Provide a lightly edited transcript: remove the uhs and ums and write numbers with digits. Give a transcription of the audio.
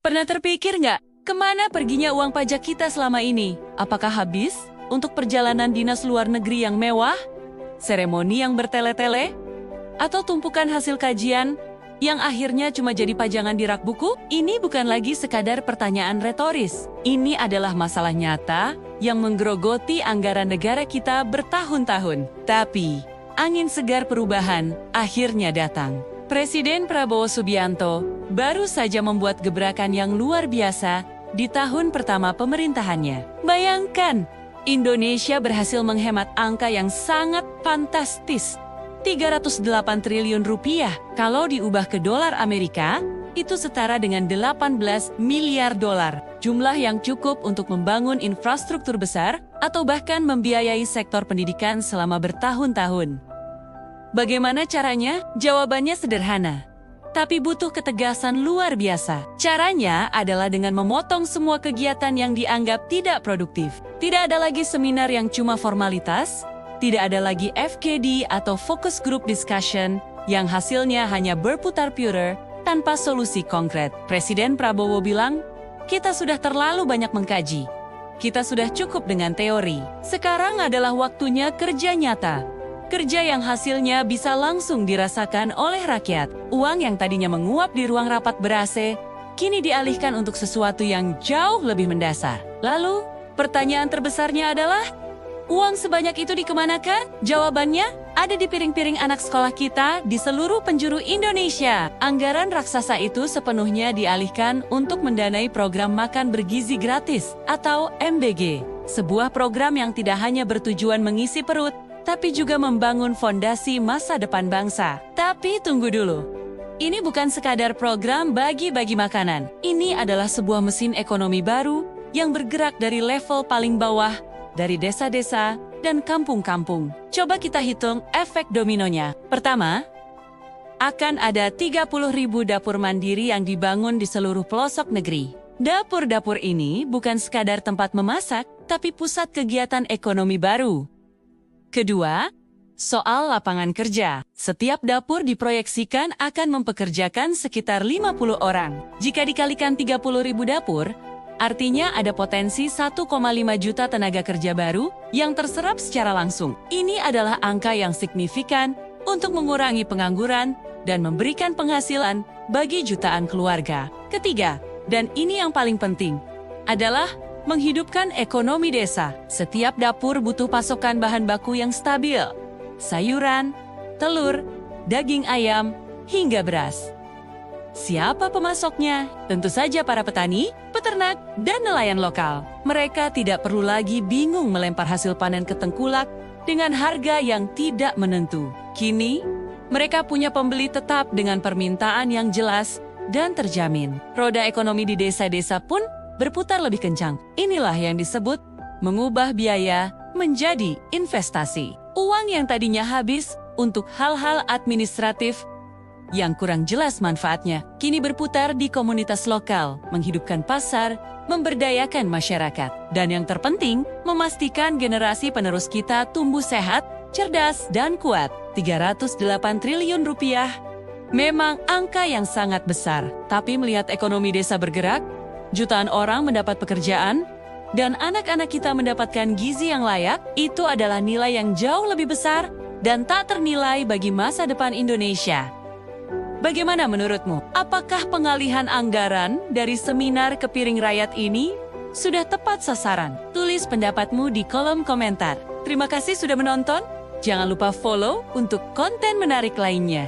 Pernah terpikir nggak, kemana perginya uang pajak kita selama ini? Apakah habis untuk perjalanan dinas luar negeri yang mewah, seremoni yang bertele-tele, atau tumpukan hasil kajian yang akhirnya cuma jadi pajangan di rak buku? Ini bukan lagi sekadar pertanyaan retoris. Ini adalah masalah nyata yang menggerogoti anggaran negara kita bertahun-tahun. Tapi, angin segar perubahan akhirnya datang. Presiden Prabowo Subianto baru saja membuat gebrakan yang luar biasa di tahun pertama pemerintahannya. Bayangkan, Indonesia berhasil menghemat angka yang sangat fantastis. 308 triliun rupiah. Kalau diubah ke dolar Amerika, itu setara dengan 18 miliar dolar. Jumlah yang cukup untuk membangun infrastruktur besar atau bahkan membiayai sektor pendidikan selama bertahun-tahun. Bagaimana caranya? Jawabannya sederhana, tapi butuh ketegasan luar biasa. Caranya adalah dengan memotong semua kegiatan yang dianggap tidak produktif. Tidak ada lagi seminar yang cuma formalitas, tidak ada lagi FGD atau focus group discussion yang hasilnya hanya berputar puter tanpa solusi konkret. Presiden Prabowo bilang, kita sudah terlalu banyak mengkaji. Kita sudah cukup dengan teori. Sekarang adalah waktunya kerja nyata. Kerja yang hasilnya bisa langsung dirasakan oleh rakyat. Uang yang tadinya menguap di ruang rapat ber-AC, kini dialihkan untuk sesuatu yang jauh lebih mendasar. Lalu, pertanyaan terbesarnya adalah, uang sebanyak itu dikemanakan? Jawabannya, ada di piring-piring anak sekolah kita di seluruh penjuru Indonesia. Anggaran raksasa itu sepenuhnya dialihkan untuk mendanai program makan bergizi gratis atau MBG. Sebuah program yang tidak hanya bertujuan mengisi perut, tapi juga membangun fondasi masa depan bangsa. Tapi tunggu dulu. Ini bukan sekadar program bagi-bagi makanan. Ini adalah sebuah mesin ekonomi baru yang bergerak dari level paling bawah, dari desa-desa dan kampung-kampung. Coba kita hitung efek dominonya. Pertama, akan ada 30.000 dapur mandiri yang dibangun di seluruh pelosok negeri. Dapur-dapur ini bukan sekadar tempat memasak, tapi pusat kegiatan ekonomi baru. Kedua, soal lapangan kerja. Setiap dapur diproyeksikan akan mempekerjakan sekitar 50 orang. Jika dikalikan 30.000 dapur, artinya ada potensi 1,5 juta tenaga kerja baru yang terserap secara langsung. Ini adalah angka yang signifikan untuk mengurangi pengangguran dan memberikan penghasilan bagi jutaan keluarga. Ketiga, dan ini yang paling penting, adalah menghidupkan ekonomi desa. Setiap dapur butuh pasokan bahan baku yang stabil. Sayuran, telur, daging ayam, hingga beras. Siapa pemasoknya? Tentu saja para petani, peternak, dan nelayan lokal. Mereka tidak perlu lagi bingung melempar hasil panen ke tengkulak dengan harga yang tidak menentu. Kini, mereka punya pembeli tetap dengan permintaan yang jelas dan terjamin. Roda ekonomi di desa-desa pun berputar lebih kencang. Inilah yang disebut mengubah biaya menjadi investasi. Uang yang tadinya habis untuk hal-hal administratif yang kurang jelas manfaatnya, kini berputar di komunitas lokal, menghidupkan pasar, memberdayakan masyarakat. Dan yang terpenting, memastikan generasi penerus kita tumbuh sehat, cerdas, dan kuat. 308 triliun rupiah memang angka yang sangat besar. Tapi melihat ekonomi desa bergerak, jutaan orang mendapat pekerjaan, dan anak-anak kita mendapatkan gizi yang layak, itu adalah nilai yang jauh lebih besar dan tak ternilai bagi masa depan Indonesia. Bagaimana menurutmu? Apakah pengalihan anggaran dari seminar ke piring rakyat ini sudah tepat sasaran? Tulis pendapatmu di kolom komentar. Terima kasih sudah menonton. Jangan lupa follow untuk konten menarik lainnya.